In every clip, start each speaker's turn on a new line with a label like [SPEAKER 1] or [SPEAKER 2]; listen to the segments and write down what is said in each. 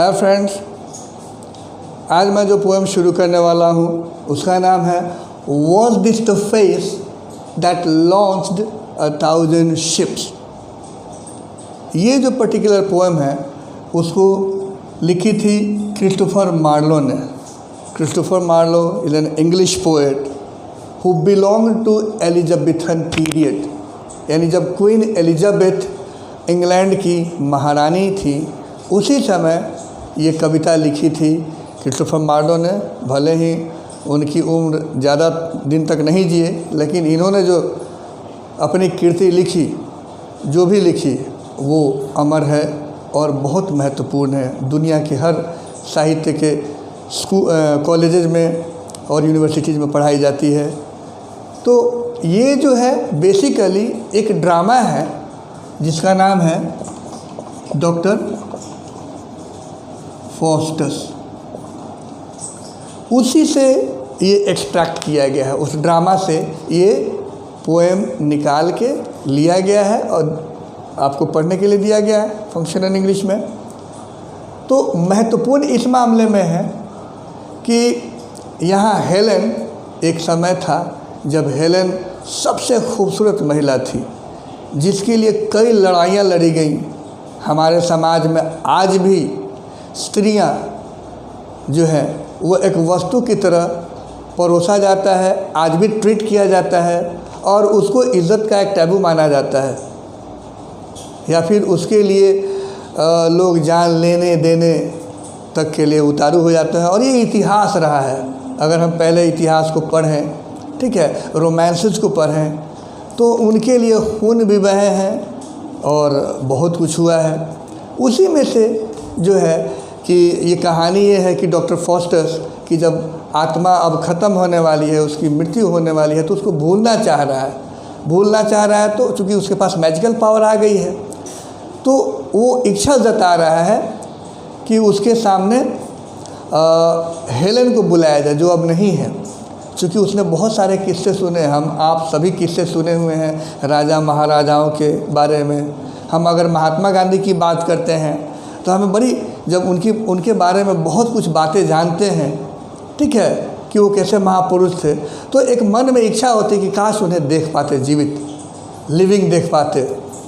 [SPEAKER 1] Hi friends, आज मैं जो पोएम शुरू करने वाला हूँ उसका नाम है was this the face that launched 1000 ships. ये जो पर्टिकुलर पोएम है उसको लिखी थी क्रिस्टोफर मार्लो ने। Christopher Marlowe is an English poet who belong to Elizabethan period, यानी जब क्वीन एलिजाबेथ इंग्लैंड की महारानी थी उसी समय ये कविता लिखी थी क्रिस्टोफर मार्लो ने। भले ही उनकी उम्र ज़्यादा दिन तक नहीं जिए, लेकिन इन्होंने जो अपनी कृति लिखी, जो भी लिखी, वो अमर है और बहुत महत्वपूर्ण है। दुनिया के हर साहित्य के कॉलेजेस में और यूनिवर्सिटीज़ में पढ़ाई जाती है। तो ये जो है बेसिकली एक ड्रामा है जिसका नाम है डॉक्टर फॉस्टस। उसी से ये एक्सट्रैक्ट किया गया है, उस ड्रामा से ये पोएम निकाल के लिया गया है और आपको पढ़ने के लिए दिया गया है फंक्शनल इंग्लिश में। तो महत्वपूर्ण इस मामले में है कि यहाँ हेलेन, एक समय था जब हेलेन सबसे खूबसूरत महिला थी जिसके लिए कई लड़ाइयाँ लड़ी गई। हमारे समाज में आज भी स्त्रियां जो है वो एक वस्तु की तरह परोसा जाता है, आज भी ट्रीट किया जाता है और उसको इज़्ज़त का एक टैबू माना जाता है, या फिर उसके लिए लोग जान लेने देने तक के लिए उतारू हो जाता है। और ये इतिहास रहा है। अगर हम पहले इतिहास को पढ़ें, ठीक है, रोमांसेस को पढ़ें, तो उनके लिए खून भी बहे हैं और बहुत कुछ हुआ है। उसी में से जो है कि ये कहानी ये है कि डॉक्टर फॉस्टस की जब आत्मा अब ख़त्म होने वाली है, उसकी मृत्यु होने वाली है, तो उसको भूलना चाह रहा है। तो चूँकि उसके पास मैजिकल पावर आ गई है, तो वो इच्छा जता रहा है कि उसके सामने हेलेन को बुलाया जाए, जो अब नहीं है। चूँकि उसने बहुत सारे किस्से सुने, हम आप सभी किस्से सुने हुए हैं राजा महाराजाओं के बारे में। हम अगर महात्मा गांधी की बात करते हैं तो हमें बड़ी, जब उनके बारे में बहुत कुछ बातें जानते हैं, ठीक है, कि वो कैसे महापुरुष थे, तो एक मन में इच्छा होती कि काश उन्हें देख पाते, जीवित लिविंग देख पाते।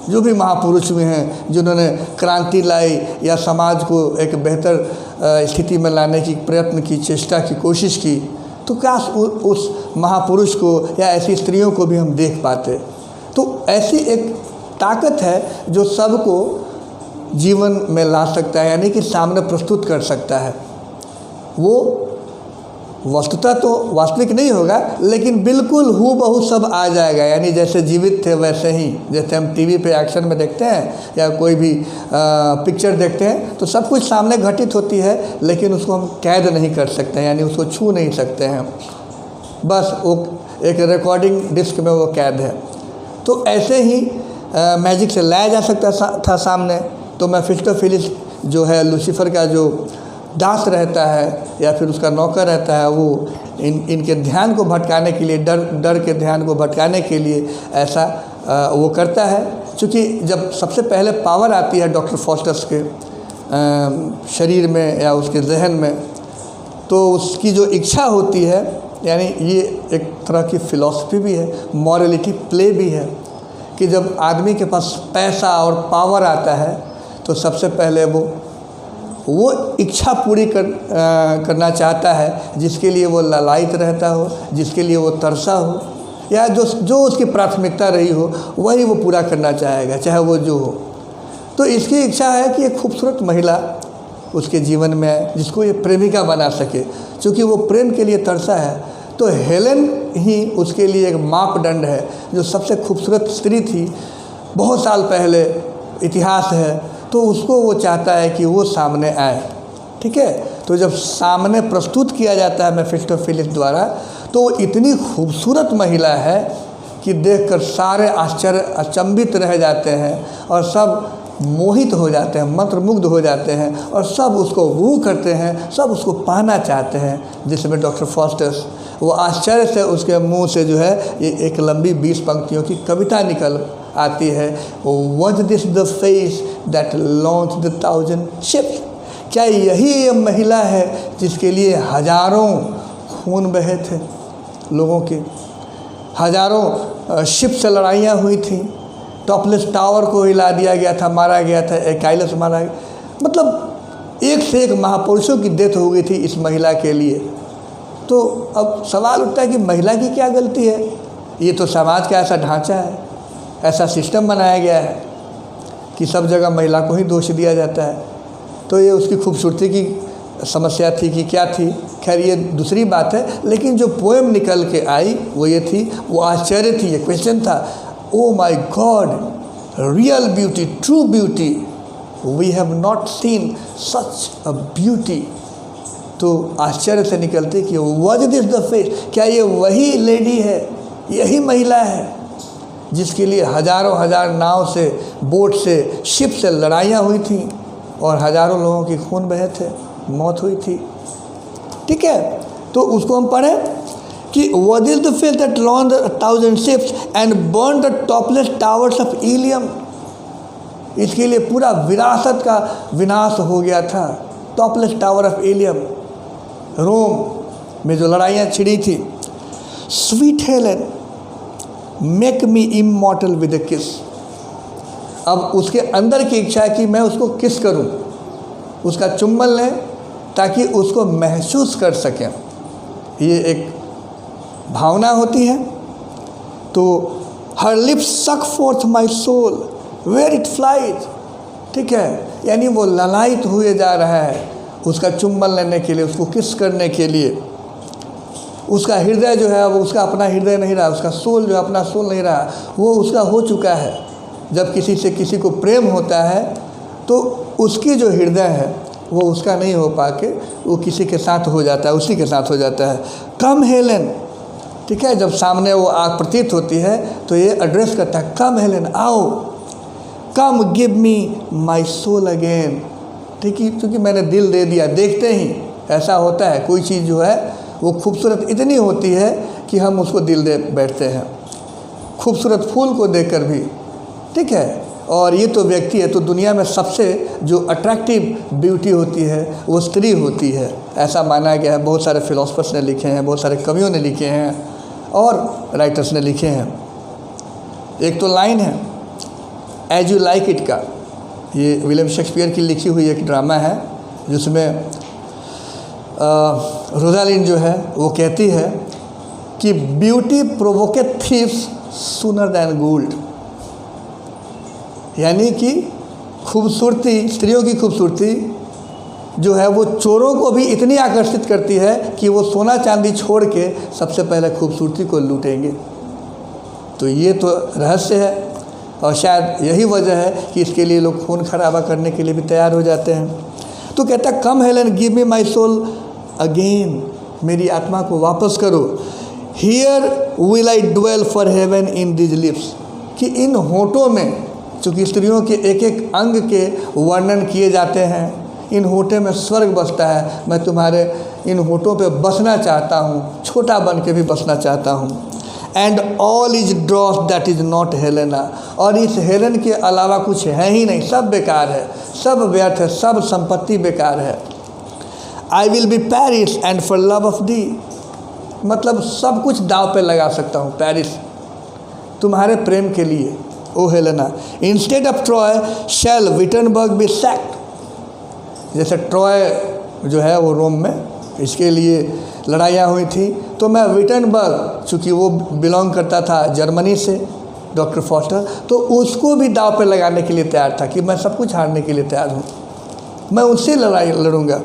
[SPEAKER 1] जो भी महापुरुष हुए हैं जिन्होंने क्रांति लाई या समाज को एक बेहतर स्थिति में लाने की प्रयत्न की, चेष्टा की, कोशिश की, तो काश उस महापुरुष को या ऐसी स्त्रियों को भी हम देख पाते। तो ऐसी एक ताकत है जो सबको जीवन में ला सकता है, यानी कि सामने प्रस्तुत कर सकता है। वो वस्तुतः तो वास्तविक नहीं होगा, लेकिन बिल्कुल हूबहू सब आ जाएगा। यानी जैसे जीवित थे वैसे ही, जैसे हम टीवी पे एक्शन में देखते हैं या कोई भी पिक्चर देखते हैं तो सब कुछ सामने घटित होती है, लेकिन उसको हम कैद नहीं कर सकते हैं, यानी उसको छू नहीं सकते हैं। बस वो एक रिकॉर्डिंग डिस्क में वो कैद है। तो ऐसे ही मैजिक से लाया जा सकता था सामने। तो मेफिस्टोफेलिस जो है लूसीफर का जो दास रहता है या फिर उसका नौकर रहता है, वो इनके ध्यान को भटकाने के लिए, डर के ध्यान को भटकाने के लिए ऐसा वो करता है। क्योंकि जब सबसे पहले पावर आती है डॉक्टर फॉस्टस के शरीर में या उसके जहन में, तो उसकी जो इच्छा होती है, यानी ये एक तरह की फ़िलॉसफी भी है, मॉरलिटी प्ले भी है, कि जब आदमी के पास पैसा और पावर आता है तो सबसे पहले वो इच्छा पूरी करना चाहता है जिसके लिए वो ललायित रहता हो, जिसके लिए वो तरसा हो, या जो उसकी प्राथमिकता रही हो वही वो पूरा करना चाहेगा, चाहे वो जो हो। तो इसकी इच्छा है कि एक खूबसूरत महिला उसके जीवन में आए जिसको ये प्रेमिका बना सके। चूँकि वो प्रेम के लिए तरसा है, तो हेलेन ही उसके लिए एक मापदंड है, जो सबसे खूबसूरत स्त्री थी बहुत साल पहले, इतिहास है, तो उसको वो चाहता है कि वो सामने आए, ठीक है। तो जब सामने प्रस्तुत किया जाता है मेफिस्टोफेलिस द्वारा, तो वो इतनी खूबसूरत महिला है कि देखकर सारे अचंभित रह जाते हैं और सब मोहित हो जाते हैं, मंत्रमुग्ध हो जाते हैं और सब उसको वो करते हैं, सब उसको पाना चाहते हैं। जिसमें डॉक्टर फॉस्टस वो आश्चर्य से उसके मुंह से जो है ये एक लंबी 20 पंक्तियों की कविता निकल आती है, was this the face that launched 1000 ships, क्या यही ये महिला है जिसके लिए हजारों खून बहे थे लोगों के, हजारों शिप से लड़ाइयाँ हुई थी, टॉपलेस टावर को हिला दिया गया था, मारा गया था, एकाइलस मारा गया, मतलब एक से एक महापुरुषों की डेथ हो गई थी इस महिला के लिए। तो अब सवाल उठता है कि महिला की क्या गलती है? ये तो समाज का ऐसा ढांचा है, ऐसा सिस्टम बनाया गया है कि सब जगह महिला को ही दोष दिया जाता है। तो ये उसकी खूबसूरती की समस्या थी कि क्या थी, खैर ये दूसरी बात है। लेकिन जो पोएम निकल के आई वो ये थी, वो आश्चर्य थी, ये क्वेश्चन था, oh my god, real beauty, true beauty, we have not seen such a beauty. तो आश्चर्य से निकलते कि वॉज दिस द फेस, क्या ये वही लेडी है, यही महिला है जिसके लिए हजारों हजार नाव से, बोट से, शिप से लड़ाइयाँ हुई थी और हजारों लोगों की खून बहे थे, मौत हुई थी। ठीक है, तो उसको हम पढ़ें कि what is the faith that launched 1,000 ships and burned the topless towers of Ilium। इसके लिए पूरा विरासत का विनाश हो गया था। टॉपलेस टावर ऑफ एलियम, रोम में जो लड़ाइयाँ छिड़ी थी। Sweet Helen make me immortal with a किस। अब उसके अंदर की इच्छा है कि मैं उसको किस करूं, उसका चुम्बन लें ताकि उसको महसूस कर सकें। ये एक भावना होती है। तो her lips suck forth my soul where it flies. ठीक है, यानी वो ललायित हुए जा रहा है उसका चुम्बन लेने के लिए, उसको किस करने के लिए। उसका हृदय जो है वो उसका अपना हृदय नहीं रहा, उसका सोल जो है अपना सोल नहीं रहा, वो उसका हो चुका है। जब किसी से किसी को प्रेम होता है तो उसकी जो हृदय है वो उसका नहीं हो पा के वो किसी के साथ हो जाता है, उसी के साथ हो जाता है। कम हेलेन, ठीक है, जब सामने वो आग प्रतीत होती है तो ये एड्रेस करता है, कम हेलेन, आओ, come give me my soul again. ठीक है, क्योंकि मैंने दिल दे दिया। देखते ही ऐसा होता है, कोई चीज़ जो है वो खूबसूरत इतनी होती है कि हम उसको दिल दे बैठते हैं, खूबसूरत फूल को देखकर भी। ठीक है, और ये तो व्यक्ति है, तो दुनिया में सबसे जो अट्रैक्टिव ब्यूटी होती है वो स्त्री होती है, ऐसा माना गया है। बहुत सारे फिलोसफर्स ने लिखे हैं, बहुत सारे कवियों ने लिखे हैं और राइटर्स ने लिखे हैं। एक तो लाइन है एज यू लाइक इट का, ये विलियम शेक्सपियर की लिखी हुई एक ड्रामा है जिसमें रोजालिंड जो है वो कहती है कि beauty provoketh thieves sooner than gold. यानी कि खूबसूरती, स्त्रियों की खूबसूरती जो है वो चोरों को भी इतनी आकर्षित करती है कि वो सोना चांदी छोड़ के सबसे पहले खूबसूरती को लूटेंगे। तो ये तो रहस्य है और शायद यही वजह है कि इसके लिए लोग खून खराबा करने के लिए भी तैयार हो जाते हैं। तो कहता है come Helen give me my soul again, मेरी आत्मा को वापस करो। Here will I dwell for heaven in these lips, कि इन होठों में, चूँकि स्त्रियों के एक एक अंग के वर्णन किए जाते हैं, इन होठों में स्वर्ग बसता है। मैं तुम्हारे इन होठों पे बसना चाहता हूँ, छोटा बन के भी बसना चाहता हूँ। And all is dross that is not Helena, और इस हेलन के अलावा कुछ है ही नहीं, सब बेकार है, सब व्यर्थ है, सब संपत्ति बेकार है। I will be Paris and for love of the, मतलब सब कुछ दाव पे लगा सकता हूँ पैरिस तुम्हारे प्रेम के लिए, O Helena. Instead of Troy shall Wittenberg be sacked. जैसे ट्रॉय जो है वो रोम में, इसके लिए लड़ाइयाँ हुई थी, तो मैं विटनबर्ग, चूँकि वो बिलोंग करता था जर्मनी से, डॉक्टर फॉस्टर, तो उसको भी दाव पे लगाने के लिए तैयार था कि मैं सब कुछ हारने के लिए तैयार हूँ, मैं उससे लड़ाई लड़ूंगा।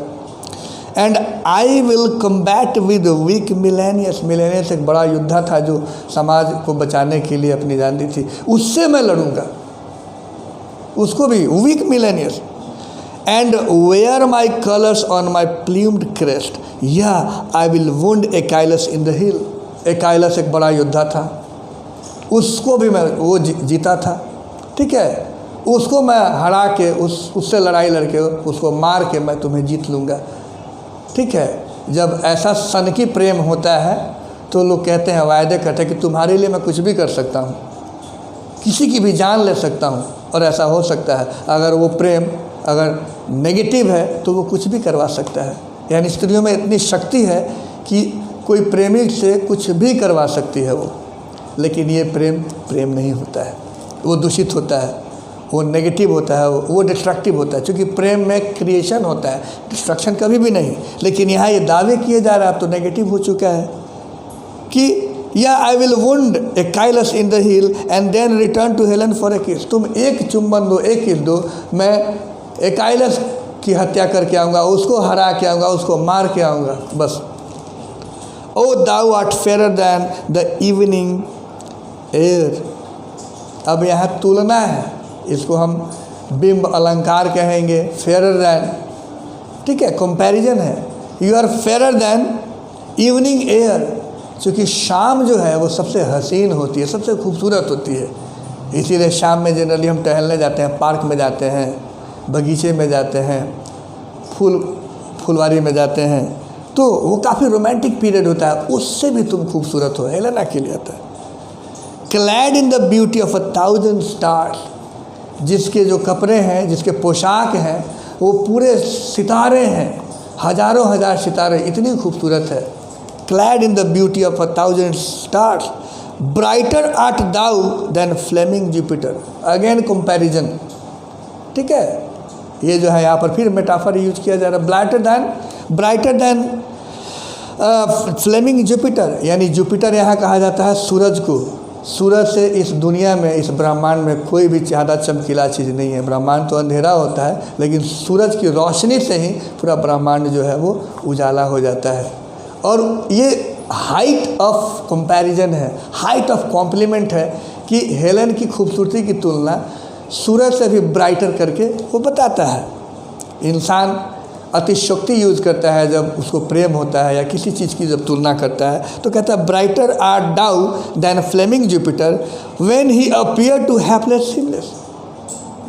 [SPEAKER 1] And I will combat with weak Menelaus, Menelaus एक बड़ा योद्धा था जो समाज को बचाने के लिए अपनी जान दी थी, उससे मैं लड़ूंगा, उसको भी, weak Menelaus. And wear my colours on my plumed crest, yea I will wound Achilles in the heel. Achilles एक बड़ा योद्धा था, उसको भी मैं, वो जीता था, ठीक है, उसको मैं हरा के, उससे लड़ाई लड़के उसको मार के मैं तुम्हें जीत लूँगा। ठीक है, जब ऐसा सनकी प्रेम होता है तो लोग कहते हैं, वायदे करते हैं कि तुम्हारे लिए मैं कुछ भी कर सकता हूँ, किसी की भी जान ले सकता हूँ। और ऐसा हो सकता है अगर वो प्रेम अगर नेगेटिव है तो वो कुछ भी करवा सकता है। यानी स्त्रियों में इतनी शक्ति है कि कोई प्रेमी से कुछ भी करवा सकती है वो। लेकिन ये प्रेम नहीं होता है, वो दूषित होता है, वो नेगेटिव होता है, वो डिस्ट्रक्टिव होता है। क्योंकि प्रेम में क्रिएशन होता है, डिस्ट्रक्शन कभी भी नहीं। लेकिन यहाँ ये दावे किए जा रहा है, अब तो नेगेटिव हो चुका है कि yea I will wound Achilles in the heel and then return to Helen for a kiss. तुम एक चुम्बन दो, एक किस दो, मैं एकाइलस की हत्या करके आऊँगा, उसको हरा के आऊँगा, उसको मार के आऊँगा, बस। O thou art fair than the evening air. अब यहाँ तुलना है, इसको हम बिंब अलंकार कहेंगे, फेयर दैन, ठीक है, कंपैरिजन है। You are fair than evening air. क्योंकि शाम जो है वो सबसे हसीन होती है, सबसे खूबसूरत होती है। इसीलिए शाम में जनरली हम टहलने जाते हैं, पार्क में जाते हैं, बगीचे में जाते हैं, फुलवारी में जाते हैं, तो वो काफ़ी रोमांटिक पीरियड होता है। उससे भी तुम खूबसूरत हो, हेलेना के लिए आता है। Clad in the beauty of 1,000 stars, जिसके जो कपड़े हैं, जिसके पोशाक हैं, वो पूरे सितारे हैं, हजारों हजार सितारे, इतनी खूबसूरत है। Clad in the beauty of 1,000 stars, brighter art thou than flaming Jupiter. Again comparison, ठीक है। ये जो है यहाँ पर फिर मेटाफर यूज किया जा रहा है, ब्राइटर दैन फ्लेमिंग जुपिटर। यानी जुपिटर यहाँ कहा जाता है सूरज को। सूरज से इस दुनिया में, इस ब्रह्मांड में कोई भी ज़्यादा चमकीला चीज़ नहीं है। ब्रह्मांड तो अंधेरा होता है, लेकिन सूरज की रोशनी से ही पूरा ब्रह्मांड जो है वो उजाला हो जाता है। और ये हाइट ऑफ कंपैरिजन है, हाइट ऑफ कॉम्प्लीमेंट है कि हेलन की खूबसूरती की तुलना सूरज से भी ब्राइटर करके वो बताता है। इंसान अतिशयोक्ति यूज़ करता है जब उसको प्रेम होता है या किसी चीज़ की जब तुलना करता है, तो कहता है brighter art thou than flaming Jupiter when he appear to hapless Semele.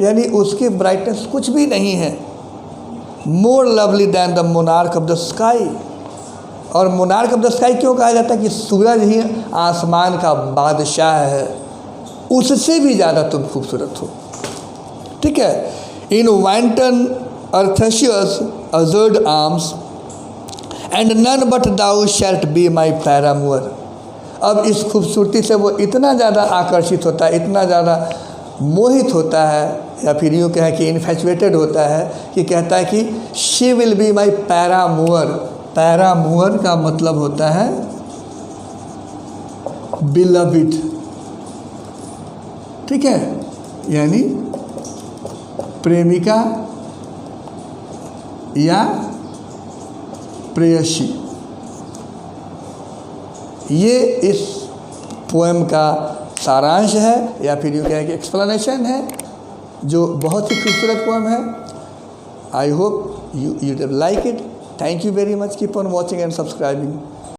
[SPEAKER 1] यानी उसकी ब्राइटनेस कुछ भी नहीं है। More lovely than the monarch of the sky. और मोनार्क ऑफ द स्काई क्यों कहा जाता है कि सूरज ही आसमान का बादशाह है, उससे भी ज़्यादा तुम खूबसूरत हो, ठीक है। In wanton Arethusa's azured arms and none but thou shalt be my paramour. अब इस खूबसूरती से वो इतना ज़्यादा आकर्षित होता है, इतना ज़्यादा मोहित होता है, या फिर यूँ कहें कि इन्फेचुएटेड होता है कि कहता है कि शी विल बी माई पैरामूर। पैरामूर का मतलब होता है बिलविड, ठीक है, यानी प्रेमिका या प्रेयसी। ये इस पोएम का सारांश है, या फिर यूँ कहें कि एक्सप्लेनेशन है, जो बहुत ही खूबसूरत पोएम है। I hope you like it. Thank you very much. Keep on watching and subscribing.